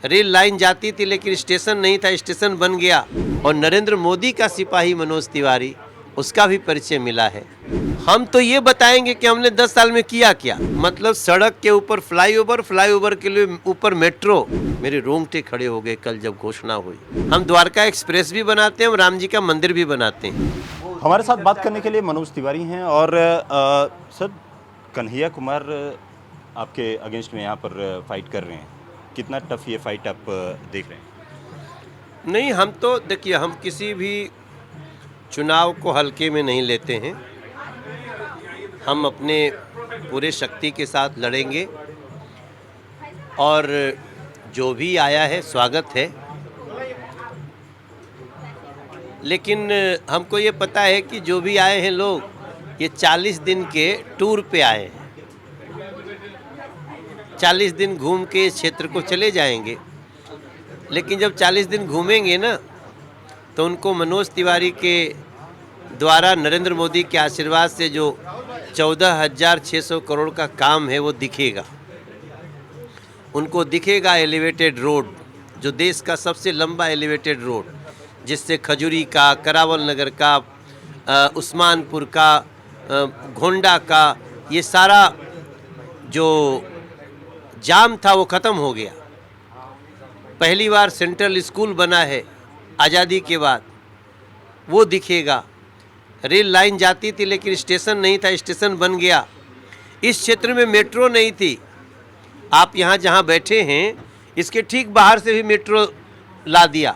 Rail line जाती थी लेकिन स्टेशन नहीं था, स्टेशन बन गया। और नरेंद्र मोदी का सिपाही मनोज तिवारी, उसका भी परिचय मिला है। हम तो ये बताएंगे कि हमने 10 साल में किया क्या। मतलब सड़क के ऊपर फ्लाईओवर, फ्लाईओवर के लिए ऊपर मेट्रो। मेरे रोंगटे खड़े हो गए कल जब घोषणा हुई। हम द्वारका एक्सप्रेस भी बनाते हैं, हम राम जी का मंदिर भी बनाते हैं। हमारे साथ बात करने के लिए मनोज तिवारी हैं। और सर, कन्हैया कुमार आपके अगेंस्ट में यहाँ पर फाइट कर रहे हैं। कितना टफ ये फाइट आप देख रहे हैं? नहीं, हम तो देखिए, हम किसी भी चुनाव को हल्के में नहीं लेते हैं। हम अपने पूरे शक्ति के साथ लड़ेंगे और जो भी आया है स्वागत है। लेकिन हमको ये पता है कि जो भी आए हैं लोग, ये 40 दिन के टूर पे आए हैं। 40 दिन घूम के इस क्षेत्र को चले जाएंगे। लेकिन जब 40 दिन घूमेंगे ना, तो उनको मनोज तिवारी के द्वारा नरेंद्र मोदी के आशीर्वाद से जो 14,600 करोड़ का काम है वो दिखेगा। उनको दिखेगा एलिवेटेड रोड, जो देश का सबसे लंबा एलिवेटेड रोड, जिससे खजूरी का, करावल नगर का, उस्मानपुर का, घोंडा का, ये सारा जो जाम था वो ख़त्म हो गया। पहली बार सेंट्रल स्कूल बना है आज़ादी के बाद, वो दिखेगा। रेल लाइन जाती थी लेकिन स्टेशन नहीं था, स्टेशन बन गया। इस क्षेत्र में मेट्रो नहीं थी। आप यहाँ जहाँ बैठे हैं, इसके ठीक बाहर से भी मेट्रो ला दिया,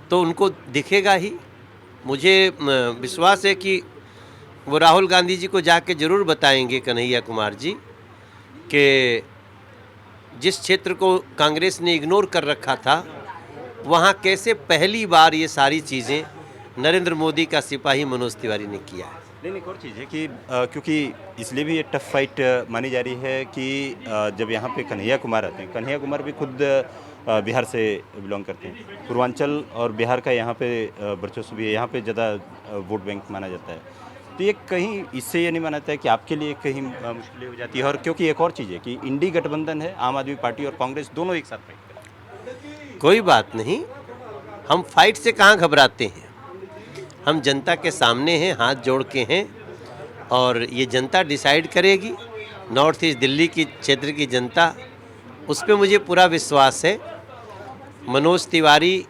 तो उनको दिखेगा ही। मुझे विश्वास है कि वो राहुल गांधी जी को जाके ज़रूर बताएंगे, कन्हैया कुमार जी, कि जिस क्षेत्र को कांग्रेस ने इग्नोर कर रखा था, वहाँ कैसे पहली बार ये सारी चीज़ें नरेंद्र मोदी का सिपाही मनोज तिवारी ने किया है। लेकिन एक और चीज़ है कि क्योंकि इसलिए भी ये टफ फाइट मानी जा रही है कि जब यहाँ पे कन्हैया कुमार आते हैं, कन्हैया कुमार भी खुद बिहार से बिलोंग करते हैं। पूर्वांचल और बिहार का यहाँ पे वर्चस्व भी है, यहाँ पे ज़्यादा वोट बैंक माना जाता है। तो ये कहीं इससे ये नहीं माना है कि आपके लिए कहीं मुश्किलें हो जाती है? और क्योंकि एक और चीज़ है कि इंडी गठबंधन है, आम आदमी पार्टी और कांग्रेस दोनों एक साथ फाइट करें। कोई बात नहीं, हम फाइट से कहाँ घबराते हैं। हम जनता के सामने हैं, हाथ जोड़ के हैं, और ये जनता डिसाइड करेगी। नॉर्थ ईस्ट दिल्ली की क्षेत्र की जनता, उस पर मुझे पूरा विश्वास है। मनोज तिवारी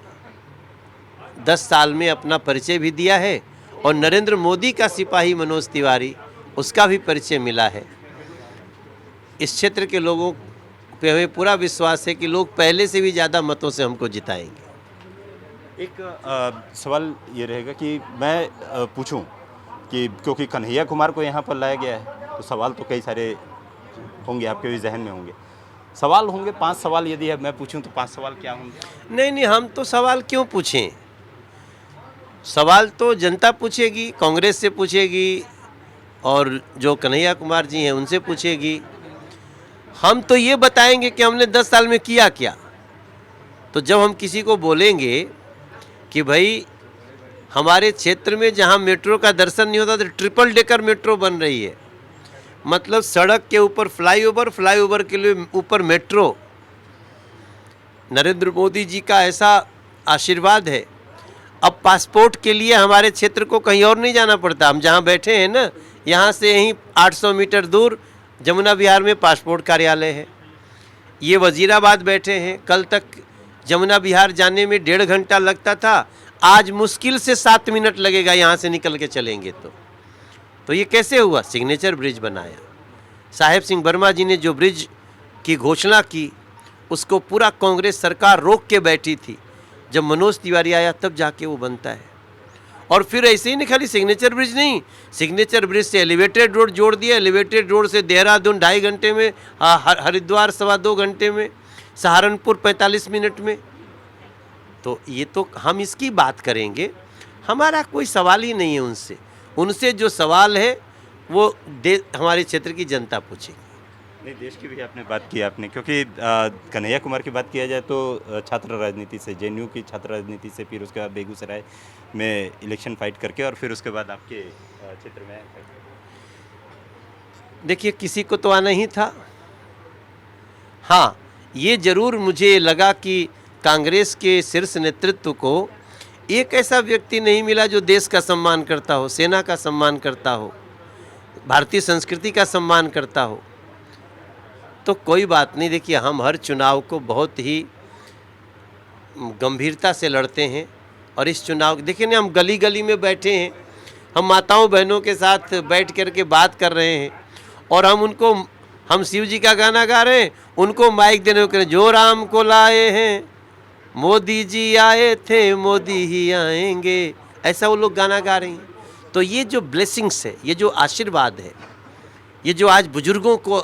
10 साल में अपना परिचय भी दिया है, और नरेंद्र मोदी का सिपाही मनोज तिवारी, उसका भी परिचय मिला है। इस क्षेत्र के लोगों पे हमें पूरा विश्वास है कि लोग पहले से भी ज़्यादा मतों से हमको जिताएंगे। एक सवाल ये रहेगा कि मैं पूछूं कि क्योंकि कन्हैया कुमार को यहाँ पर लाया गया है, तो सवाल तो कई सारे होंगे, आपके भी जहन में होंगे। सवाल होंगे 5 सवाल, यदि मैं पूछूं तो 5 सवाल क्या होंगे? नहीं, हम तो सवाल क्यों पूछें। सवाल तो जनता पूछेगी, कांग्रेस से पूछेगी, और जो कन्हैया कुमार जी हैं उनसे पूछेगी। हम तो ये बताएंगे कि हमने 10 साल में किया क्या। तो जब हम किसी को बोलेंगे कि भाई हमारे क्षेत्र में जहाँ मेट्रो का दर्शन नहीं होता, तो ट्रिपल डेकर मेट्रो बन रही है। मतलब सड़क के ऊपर फ्लाईओवर, फ्लाईओवर के लिए ऊपर मेट्रो। नरेंद्र मोदी जी का ऐसा आशीर्वाद है, अब पासपोर्ट के लिए हमारे क्षेत्र को कहीं और नहीं जाना पड़ता। हम जहाँ बैठे हैं ना, यहाँ से यहीं 800 मीटर दूर जमुना विहार में पासपोर्ट कार्यालय है। ये वजीराबाद बैठे हैं, कल तक जमुना विहार जाने में 1.5 घंटा लगता था, आज मुश्किल से 7 मिनट लगेगा यहाँ से निकल के चलेंगे। तो ये कैसे हुआ? सिग्नेचर ब्रिज बनाया। साहेब सिंह वर्मा जी ने जो ब्रिज की घोषणा की, उसको पूरा कांग्रेस सरकार रोक के बैठी थी। जब मनोज तिवारी आया तब जाके वो बनता है। और फिर ऐसे ही नहीं, खाली सिग्नेचर ब्रिज नहीं, सिग्नेचर ब्रिज से एलिवेटेड रोड जोड़ दिया। एलिवेटेड रोड से देहरादून 2.5 घंटे में, हरिद्वार 2.25 घंटे में, सहारनपुर 45 मिनट में। तो ये तो हम इसकी बात करेंगे, हमारा कोई सवाल ही नहीं है उनसे। उनसे जो सवाल है वो हमारे क्षेत्र की जनता पूछेगी। नहीं, देश की भी आपने बात की आपने, क्योंकि कन्हैया कुमार की बात किया जाए तो छात्र राजनीति से, जेएनयू की छात्र राजनीति से, फिर उसके बाद बेगूसराय में इलेक्शन फाइट करके, और फिर उसके बाद आपके क्षेत्र में। देखिए, किसी को तो आना ही था। हाँ, ये ज़रूर मुझे लगा कि कांग्रेस के शीर्ष नेतृत्व को एक ऐसा व्यक्ति नहीं मिला जो देश का सम्मान करता हो, सेना का सम्मान करता हो, भारतीय संस्कृति का सम्मान करता हो। तो कोई बात नहीं, देखिए हम हर चुनाव को बहुत ही गंभीरता से लड़ते हैं। और इस चुनाव देखिए ना, हम गली गली में बैठे हैं, हम माताओं बहनों के साथ बैठ कर के बात कर रहे हैं और हम शिव जी का गाना गा रहे हैं, उनको माइक देने को जो राम को लाए हैं मोदी जी आए थे, मोदी ही आएंगे, ऐसा वो लोग गाना गा रहे हैं। तो ये जो ब्लेसिंग्स है, ये जो आशीर्वाद है, ये जो आज बुजुर्गों को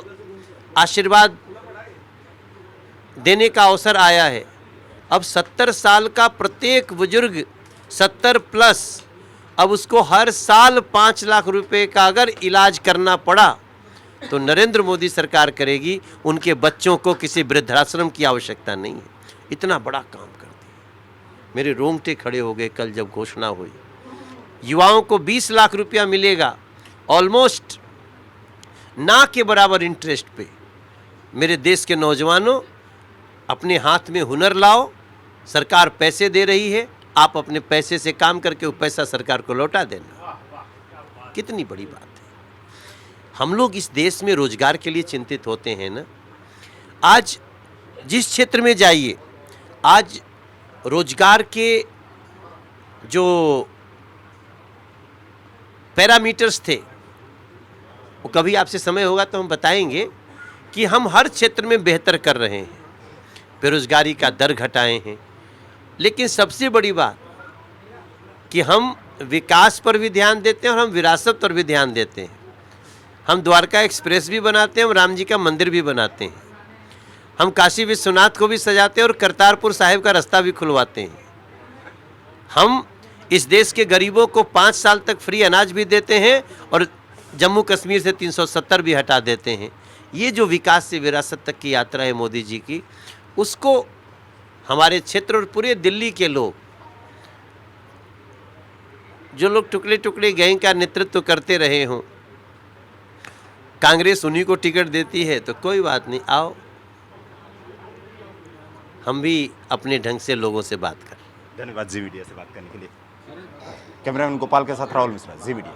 आशीर्वाद देने का अवसर आया है, अब 70 साल का प्रत्येक बुजुर्ग 70 प्लस, अब उसको हर साल 5 लाख रुपए का अगर इलाज करना पड़ा तो नरेंद्र मोदी सरकार करेगी। उनके बच्चों को किसी वृद्धाश्रम की आवश्यकता नहीं है। इतना बड़ा काम कर दिया, मेरे रोंगटे खड़े हो गए कल जब घोषणा हुई। युवाओं को 20 लाख रुपया मिलेगा, ऑलमोस्ट ना के बराबर इंटरेस्ट पे। मेरे देश के नौजवानों, अपने हाथ में हुनर लाओ, सरकार पैसे दे रही है, आप अपने पैसे से काम करके वो पैसा सरकार को लौटा देना। कितनी बड़ी बात है। हम लोग इस देश में रोजगार के लिए चिंतित होते हैं ना। आज जिस क्षेत्र में जाइए, आज रोजगार के जो पैरामीटर्स थे, वो कभी आपसे समय होगा तो हम बताएंगे कि हम हर क्षेत्र में बेहतर कर रहे हैं, बेरोजगारी का दर घटाए हैं। लेकिन सबसे बड़ी बात कि हम विकास पर भी ध्यान देते हैं और हम विरासत पर भी ध्यान देते हैं। हम द्वारका एक्सप्रेस भी बनाते हैं, हम राम जी का मंदिर भी बनाते हैं, हम काशी विश्वनाथ को भी सजाते हैं और करतारपुर साहिब का रास्ता भी खुलवाते हैं। हम इस देश के गरीबों को 5 साल तक फ्री अनाज भी देते हैं और जम्मू कश्मीर से 370 भी हटा देते हैं। ये जो विकास से विरासत तक की यात्रा है मोदी जी की, उसको हमारे क्षेत्र और पूरे दिल्ली के लोग, जो लोग टुकड़े टुकड़े गैंग का नेतृत्व करते रहे हों, कांग्रेस उन्हीं को टिकट देती है तो कोई बात नहीं, आओ हम भी अपने ढंग से लोगों से बात करें। धन्यवाद जी मीडिया से बात करने के लिए। कैमरामैन गोपाल के साथ राहुल मिश्रा, जी मीडिया।